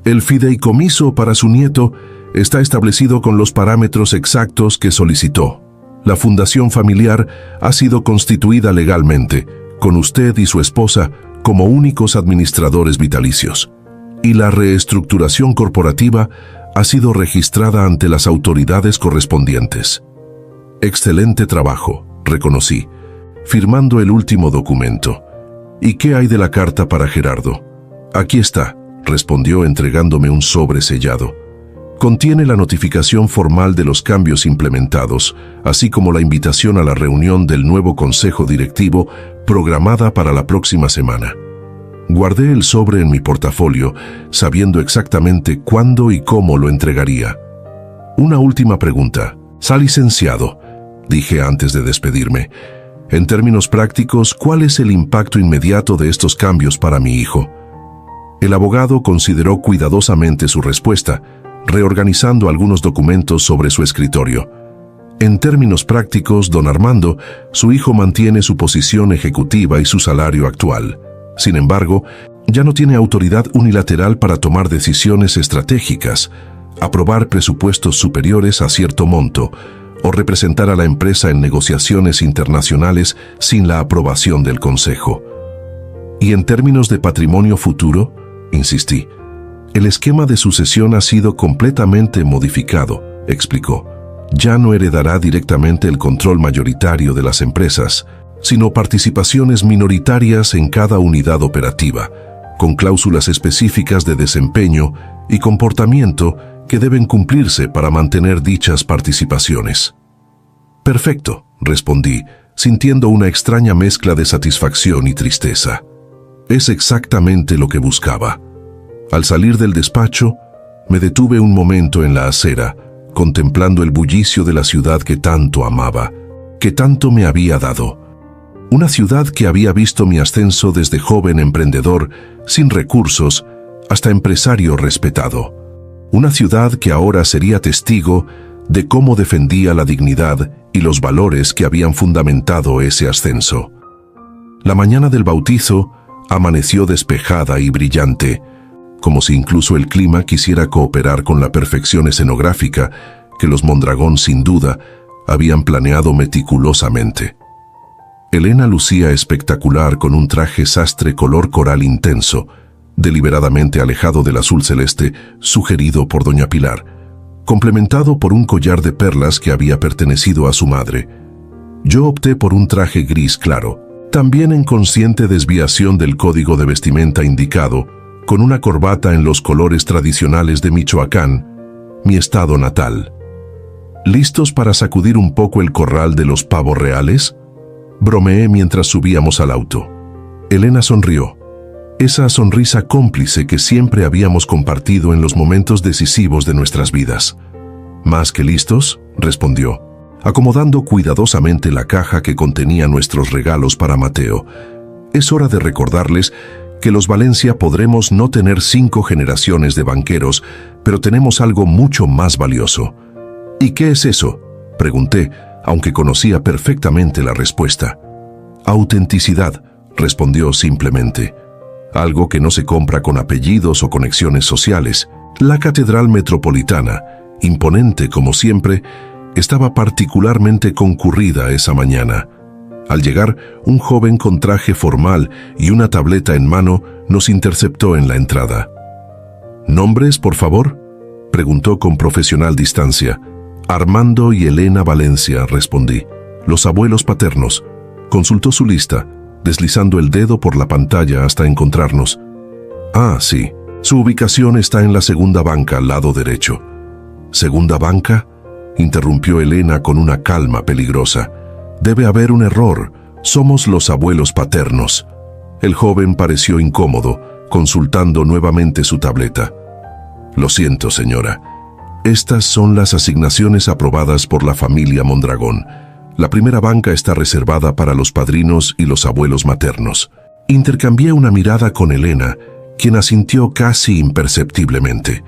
El fideicomiso para su nieto está establecido con los parámetros exactos que solicitó. La fundación familiar ha sido constituida legalmente, con usted y su esposa como únicos administradores vitalicios. Y la reestructuración corporativa ha sido registrada ante las autoridades correspondientes. Excelente trabajo, reconocí, firmando el último documento. ¿Y qué hay de la carta para Gerardo? Aquí está, respondió entregándome un sobre sellado. Contiene la notificación formal de los cambios implementados, así como la invitación a la reunión del nuevo consejo directivo programada para la próxima semana. Guardé el sobre en mi portafolio, sabiendo exactamente cuándo y cómo lo entregaría. Una última pregunta. Licenciado, dije antes de despedirme. En términos prácticos, ¿cuál es el impacto inmediato de estos cambios para mi hijo? El abogado consideró cuidadosamente su respuesta, reorganizando algunos documentos sobre su escritorio. En términos prácticos, don Armando, su hijo mantiene su posición ejecutiva y su salario actual. Sin embargo, ya no tiene autoridad unilateral para tomar decisiones estratégicas, aprobar presupuestos superiores a cierto monto o representar a la empresa en negociaciones internacionales sin la aprobación del Consejo. Y en términos de patrimonio futuro, insistí, el esquema de sucesión ha sido completamente modificado, explicó. Ya no heredará directamente el control mayoritario de las empresas, sino participaciones minoritarias en cada unidad operativa, con cláusulas específicas de desempeño y comportamiento que deben cumplirse para mantener dichas participaciones. Perfecto, respondí, sintiendo una extraña mezcla de satisfacción y tristeza. Es exactamente lo que buscaba. Al salir del despacho, me detuve un momento en la acera, contemplando el bullicio de la ciudad que tanto amaba, que tanto me había dado. Una ciudad que había visto mi ascenso desde joven emprendedor, sin recursos, hasta empresario respetado. Una ciudad que ahora sería testigo de cómo defendía la dignidad y los valores que habían fundamentado ese ascenso. La mañana del bautizo amaneció despejada y brillante, como si incluso el clima quisiera cooperar con la perfección escenográfica que los Mondragón sin duda habían planeado meticulosamente. Elena lucía espectacular con un traje sastre color coral intenso, deliberadamente alejado del azul celeste sugerido por doña Pilar, complementado por un collar de perlas que había pertenecido a su madre. Yo opté por un traje gris claro, también en consciente desviación del código de vestimenta indicado, con una corbata en los colores tradicionales de Michoacán, mi estado natal. ¿Listos para sacudir un poco el corral de los pavos reales?, bromeé mientras subíamos al auto. Elena sonrió. Esa sonrisa cómplice que siempre habíamos compartido en los momentos decisivos de nuestras vidas. «¿Más que listos?», respondió, acomodando cuidadosamente la caja que contenía nuestros regalos para Mateo. «Es hora de recordarles que los Valencia podremos no tener 5 generaciones de banqueros, pero tenemos algo mucho más valioso». «¿Y qué es eso?», pregunté, aunque conocía perfectamente la respuesta. «Autenticidad», respondió simplemente. «Algo que no se compra con apellidos o conexiones sociales». La Catedral Metropolitana, imponente como siempre, estaba particularmente concurrida esa mañana. Al llegar, un joven con traje formal y una tableta en mano nos interceptó en la entrada. «¿Nombres, por favor?», preguntó con profesional distancia. «Armando y Elena Valencia», respondí. «Los abuelos paternos». Consultó su lista, deslizando el dedo por la pantalla hasta encontrarnos. «Ah, sí. Su ubicación está en la segunda banca al lado derecho». «¿Segunda banca?», interrumpió Elena con una calma peligrosa. «Debe haber un error. Somos los abuelos paternos». El joven pareció incómodo, consultando nuevamente su tableta. «Lo siento, señora. Estas son las asignaciones aprobadas por la familia Mondragón. La primera banca está reservada para los padrinos y los abuelos maternos». Intercambié una mirada con Elena, quien asintió casi imperceptiblemente.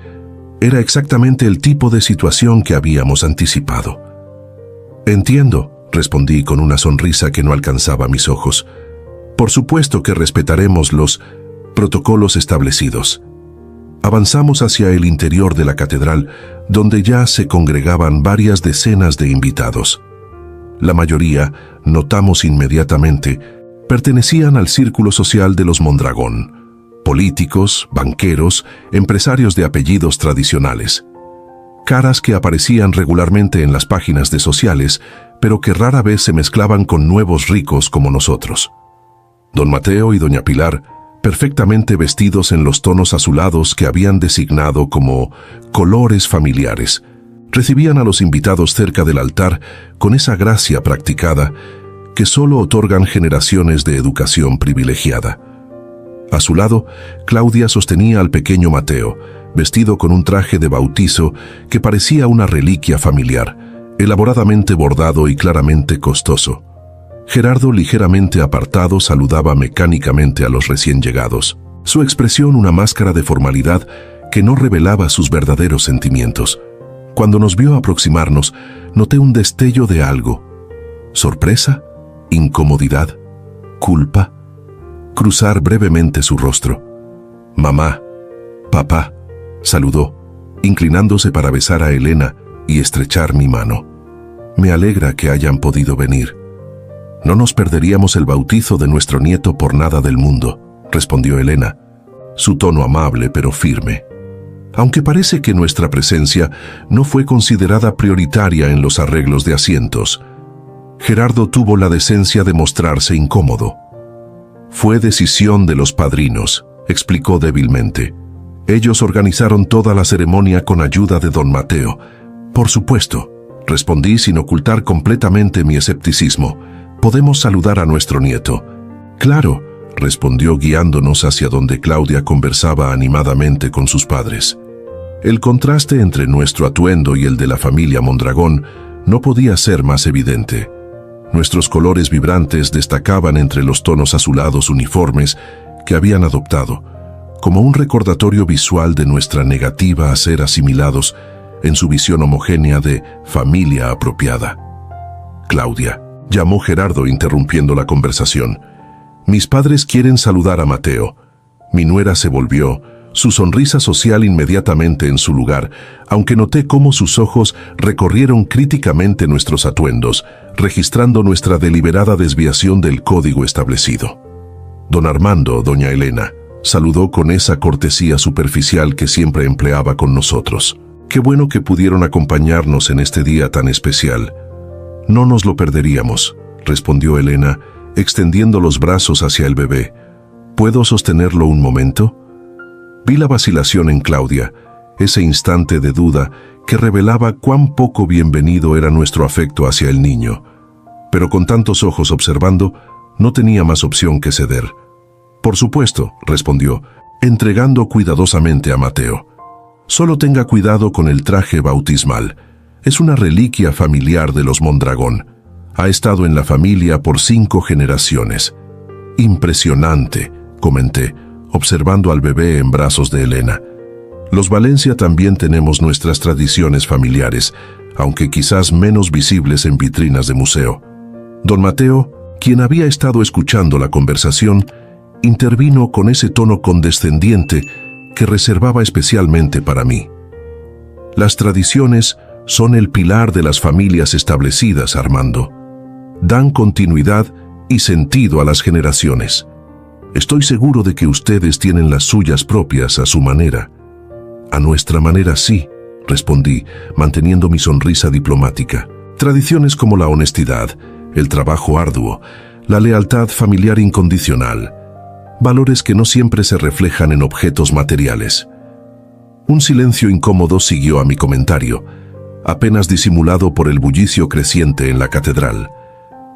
Era exactamente el tipo de situación que habíamos anticipado. «Entiendo», respondí con una sonrisa que no alcanzaba mis ojos. «Por supuesto que respetaremos los protocolos establecidos». Avanzamos hacia el interior de la catedral, donde ya se congregaban varias decenas de invitados. La mayoría, notamos inmediatamente, pertenecían al círculo social de los Mondragón: políticos, banqueros, empresarios de apellidos tradicionales. Caras que aparecían regularmente en las páginas de sociales, pero que rara vez se mezclaban con nuevos ricos como nosotros. Don Mateo y doña Pilar, perfectamente vestidos en los tonos azulados que habían designado como colores familiares, recibían a los invitados cerca del altar con esa gracia practicada que solo otorgan generaciones de educación privilegiada. A su lado, Claudia sostenía al pequeño Mateo, vestido con un traje de bautizo que parecía una reliquia familiar, elaboradamente bordado y claramente costoso. Gerardo, ligeramente apartado, saludaba mecánicamente a los recién llegados. Su expresión una máscara de formalidad que no revelaba sus verdaderos sentimientos. Cuando nos vio aproximarnos, noté un destello de algo. ¿Sorpresa? ¿Incomodidad? ¿Culpa? Cruzar brevemente su rostro. «Mamá, papá», saludó, inclinándose para besar a Elena y estrechar mi mano. «Me alegra que hayan podido venir. No nos perderíamos el bautizo de nuestro nieto por nada del mundo», respondió Elena, su tono amable pero firme. Aunque parece que nuestra presencia no fue considerada prioritaria en los arreglos de asientos, Gerardo tuvo la decencia de mostrarse incómodo. «Fue decisión de los padrinos», explicó débilmente. «Ellos organizaron toda la ceremonia con ayuda de don Mateo». «Por supuesto», respondí sin ocultar completamente mi escepticismo. «Podemos saludar a nuestro nieto». «Claro», respondió guiándonos hacia donde Claudia conversaba animadamente con sus padres. El contraste entre nuestro atuendo y el de la familia Mondragón no podía ser más evidente. Nuestros colores vibrantes destacaban entre los tonos azulados uniformes que habían adoptado, como un recordatorio visual de nuestra negativa a ser asimilados en su visión homogénea de familia apropiada. «Claudia», llamó Gerardo interrumpiendo la conversación. «Mis padres quieren saludar a Mateo». Mi nuera se volvió, su sonrisa social inmediatamente en su lugar, aunque noté cómo sus ojos recorrieron críticamente nuestros atuendos, registrando nuestra deliberada desviación del código establecido. Don Armando, doña Elena, saludó con esa cortesía superficial que siempre empleaba con nosotros. Qué bueno que pudieron acompañarnos en este día tan especial. No nos lo perderíamos, respondió Elena, extendiendo los brazos hacia el bebé. ¿Puedo sostenerlo un momento? Vi la vacilación en Claudia, ese instante de duda que revelaba cuán poco bienvenido era nuestro afecto hacia el niño. Pero con tantos ojos observando, no tenía más opción que ceder. Por supuesto, respondió, entregando cuidadosamente a Mateo. Solo tenga cuidado con el traje bautismal. Es una reliquia familiar de los Mondragón. Ha estado en la familia por 5 generaciones. Impresionante, comenté, observando al bebé en brazos de Elena. Los Valencia también tenemos nuestras tradiciones familiares, aunque quizás menos visibles en vitrinas de museo. Don Mateo, quien había estado escuchando la conversación, intervino con ese tono condescendiente que reservaba especialmente para mí. Las tradiciones son el pilar de las familias establecidas, Armando. Dan continuidad y sentido a las generaciones. Estoy seguro de que ustedes tienen las suyas propias a su manera. A nuestra manera sí, respondí, manteniendo mi sonrisa diplomática. Tradiciones como la honestidad, el trabajo arduo, la lealtad familiar incondicional, valores que no siempre se reflejan en objetos materiales. Un silencio incómodo siguió a mi comentario, apenas disimulado por el bullicio creciente en la catedral.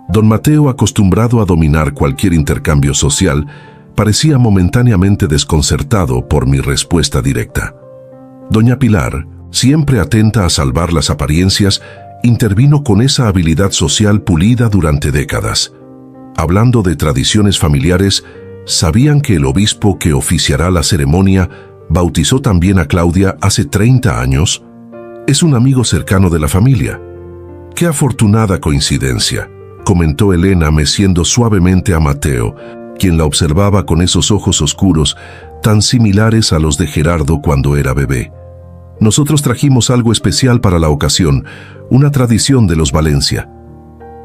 Don Mateo, acostumbrado a dominar cualquier intercambio social, parecía momentáneamente desconcertado por mi respuesta directa. Doña Pilar, siempre atenta a salvar las apariencias, intervino con esa habilidad social pulida durante décadas. Hablando de tradiciones familiares, ¿sabían que el obispo que oficiará la ceremonia bautizó también a Claudia hace 30 años? Es un amigo cercano de la familia. ¡Qué afortunada coincidencia!, comentó Elena meciendo suavemente a Mateo, quien la observaba con esos ojos oscuros, tan similares a los de Gerardo cuando era bebé. Nosotros trajimos algo especial para la ocasión, una tradición de los Valencia.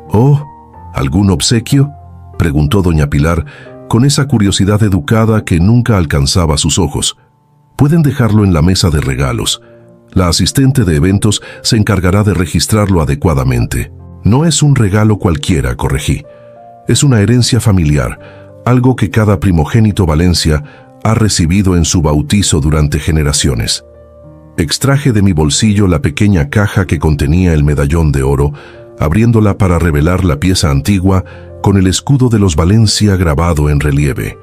«Oh, ¿algún obsequio?», preguntó doña Pilar, con esa curiosidad educada que nunca alcanzaba sus ojos. «Pueden dejarlo en la mesa de regalos. La asistente de eventos se encargará de registrarlo adecuadamente». «No es un regalo cualquiera», corregí. «Es una herencia familiar, algo que cada primogénito Valencia ha recibido en su bautizo durante generaciones». Extraje de mi bolsillo la pequeña caja que contenía el medallón de oro, abriéndola para revelar la pieza antigua con el escudo de los Valencia grabado en relieve.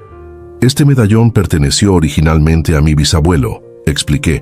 «Este medallón perteneció originalmente a mi bisabuelo», expliqué,